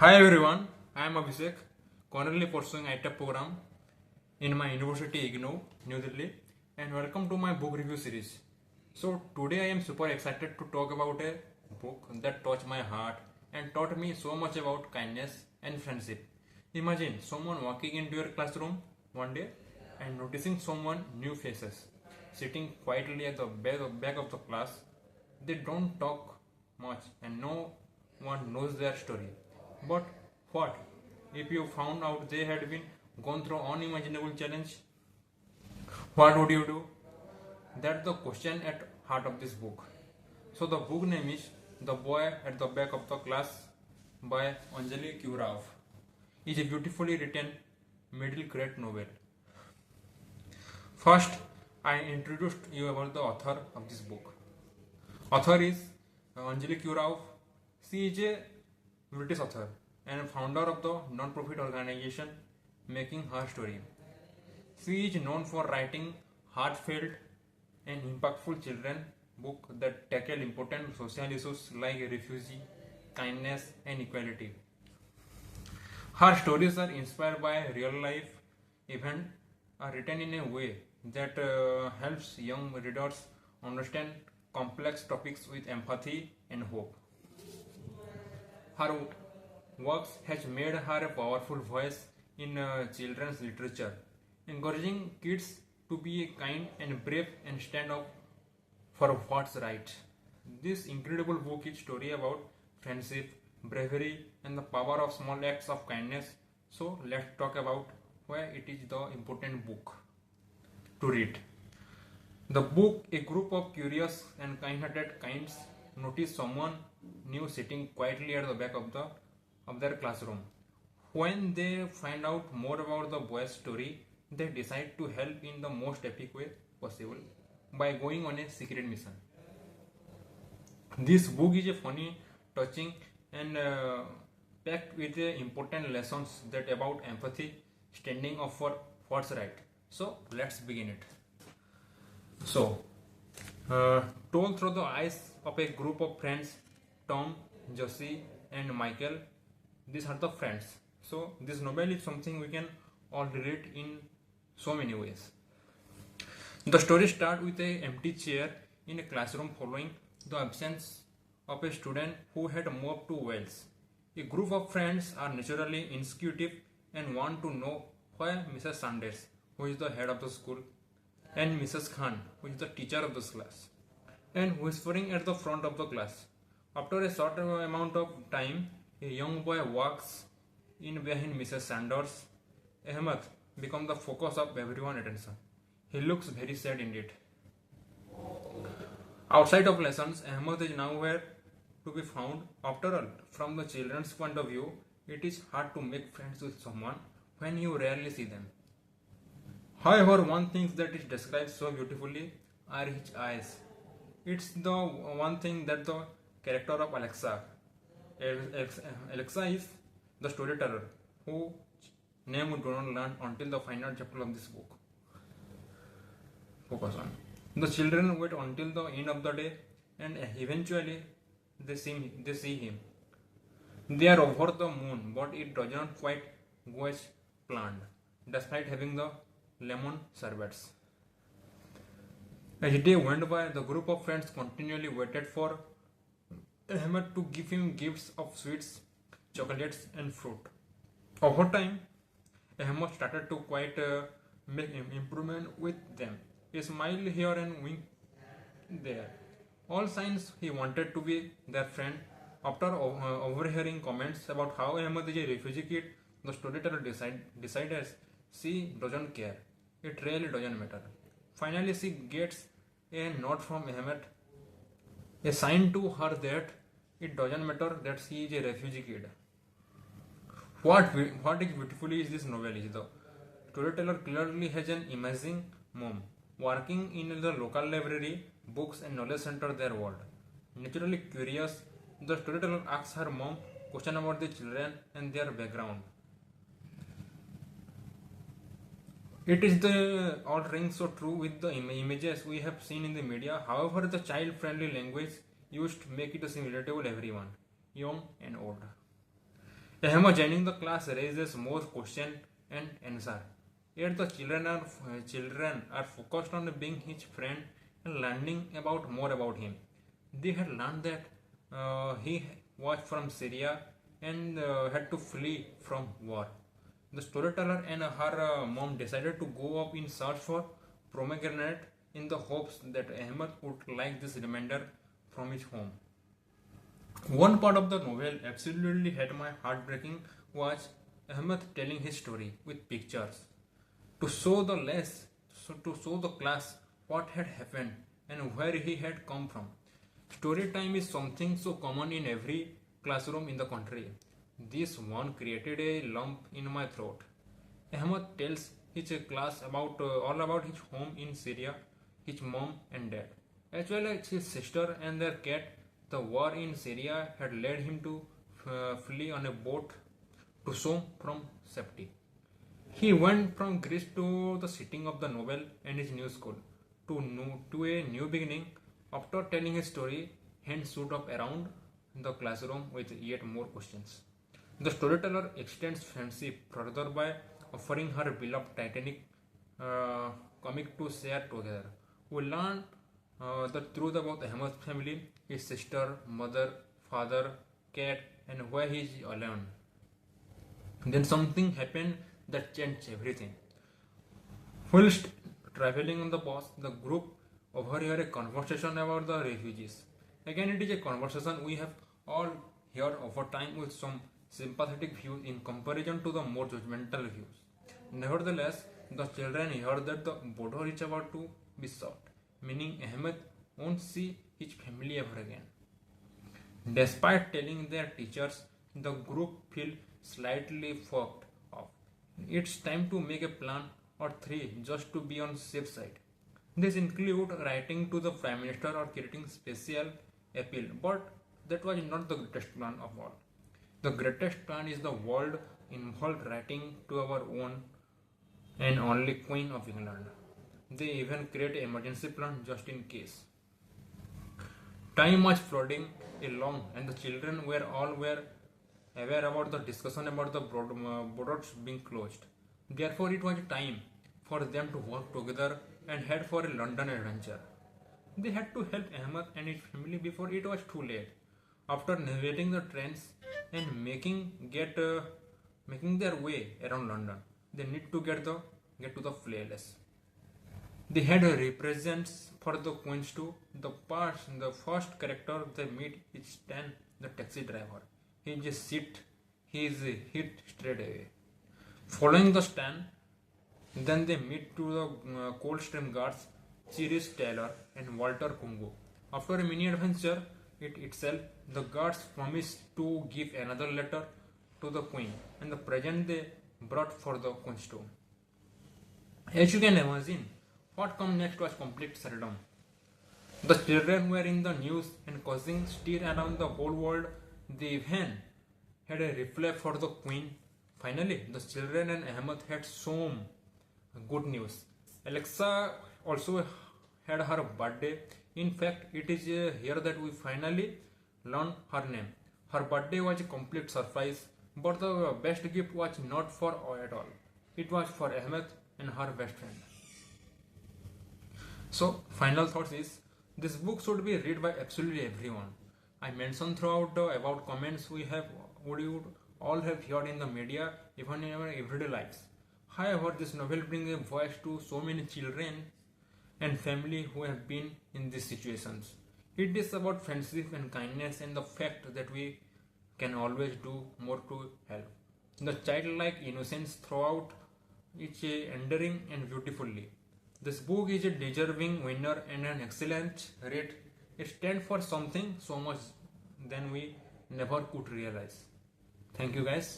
Hi everyone, I am Abhishek, currently pursuing ITEP program in my university IGNOU, New Delhi, and welcome to my book review series. So today I am super excited to talk about a book that touched my heart and taught me so much about kindness and friendship. Imagine someone walking into your classroom one day and noticing someone new faces sitting quietly at the back of the class. They don't talk much and no one knows their story. But what if you found out they had been gone through unimaginable challenge? What would you do? That's the question at heart of this book. So the book name is The Boy at the Back of the Class by Onjali Rauf. It's a beautifully written middle grade novel. First, I introduced you about the author of this book. Author is Onjali Rauf. She is a British author and founder of the non-profit organization Making Her Story. She is known for writing heartfelt and impactful children books that tackle important social issues like refugee, kindness, and equality. Her stories are inspired by real life events, are written in a way that helps young readers understand complex topics with empathy and hope. Her works has made her a powerful voice in children's literature, encouraging kids to be kind and brave and stand up for what's right. This incredible book is a story about friendship, bravery, and the power of small acts of kindness. So let's talk about why it is the important book to read. The book, a group of curious and kind-hearted kinds notice someone new sitting quietly at the back of their classroom. When they find out more about the boy's story, they decide to help in the most epic way possible by going on a secret mission. This book is a funny, touching, and packed with important lessons that about empathy, standing up for what's right. So let's begin it. So, told through the eyes of a group of friends, Tom, Josie, and Michael. These are the friends. So, this novel is something we can all relate in so many ways. The story starts with an empty chair in a classroom following the absence of a student who had moved to Wales. A group of friends are naturally inquisitive and want to know why Mrs. Sanders, who is the head of the school, and Mrs. Khan, who is the teacher of this class, and whispering at the front of the class. After a short amount of time, a young boy walks in behind Mrs. Sanders. Ahmed becomes the focus of everyone's attention. He looks very sad indeed. Outside of lessons, Ahmed is nowhere to be found. After all, from the children's point of view, it is hard to make friends with someone when you rarely see them. However, one thing that is described so beautifully are his eyes. It's the one thing that the character of Alexa. Alexa is the storyteller who name we do not learn until the final chapter of this book. Focus on. The children wait until the end of the day and eventually they see him. They are over the moon, but it does not quite go as planned, despite having the lemon sherbets. As day went by, the group of friends continually waited for Ahmed to give him gifts of sweets, chocolates, and fruit. Over time, Ahmed started to quite make improvement with them. A smile here and wink there. All signs he wanted to be their friend. After overhearing comments about how Ahmed is a refugee kid, the storyteller decides she doesn't care. It really doesn't matter. Finally, she gets a note from Ahmed, a sign to her that it doesn't matter that she is a refugee kid. What is beautifully is this novel is the storyteller clearly has an amazing mom working in the local library, books and knowledge center their world. Naturally curious, the storyteller asks her mom question about the children and their background. It is the all rings so true with the images we have seen in the media. However, the child-friendly language used make it seem relatable everyone, young and old. Ahmed joining the class raises more question and answer. Yet the children are focused on being his friend and learning about more about him. They had learned that he was from Syria and had to flee from war. The storyteller and her mom decided to go up in search for pomegranate in the hopes that Ahmed would like this reminder from his home. One part of the novel absolutely had my heart breaking was Ahmed telling his story with pictures to show the to show the class what had happened and where he had come from. Story time is something so common in every classroom in the country. This one created a lump in my throat. Ahmed tells his class about all about his home in Syria, his mom and dad, as well as his sister and their cat. The war in Syria had led him to flee on a boat to Som from safety. He went from Greece to the setting of the novel and his new school to a new beginning. After telling his story, hands stood up around the classroom with yet more questions. The storyteller extends friendship further by offering her beloved Titanic comic to share together. We learn the truth about Ahmed's family, his sister, mother, father, cat, and why he is alone. Then something happened that changed everything. Whilst traveling on the bus, the group overheard a conversation about the refugees. Again, it is a conversation we have all heard over time with some sympathetic views in comparison to the more judgmental views. Nevertheless, the children heard that the border is about to be shut, meaning Ahmed won't see his family ever again. Despite telling their teachers, the group feel slightly fucked up. It's time to make a plan or three just to be on safe side. This include writing to the Prime Minister or creating special appeal, but that was not the greatest plan of all. The greatest plan is the world involved writing to our own and only Queen of England. They even create an emergency plan just in case. Time was flooding along, and the children were aware about the discussion about the borders being closed. Therefore, it was time for them to work together and head for a London adventure. They had to help Ahmed and his family before it was too late. After navigating the trains and making their way around London, they need to get to the place. They had represents for the Queens too. The first character they meet is Stan, the taxi driver. He is hit straight away. Following the Stan, then they meet to the Coldstream guards, Chiris Taylor and Walter Kungu. After a mini adventure itself, the guards promise to give another letter to the Queen and the present they brought for the Queen's too. As you can imagine, what come next was complete stardom. The children were in the news and causing stir around the whole world. They even had a replay for the Queen. Finally, the children and Ahmed had some good news. Alexa also had her birthday. In fact, it is here that we finally learn her name. Her birthday was a complete surprise, but the best gift was not for her at all. It was for Ahmed and her best friend. So, final thoughts is this book should be read by absolutely everyone. I mentioned throughout about comments we would all have heard in the media, even in our everyday lives. However, this novel brings a voice to so many children and family who have been in these situations. It is about friendship and kindness and the fact that we can always do more to help. The childlike innocence throughout is endearing and beautifully. This book is a deserving winner and an excellent read. It stands for something so much than we never could realize. Thank you guys.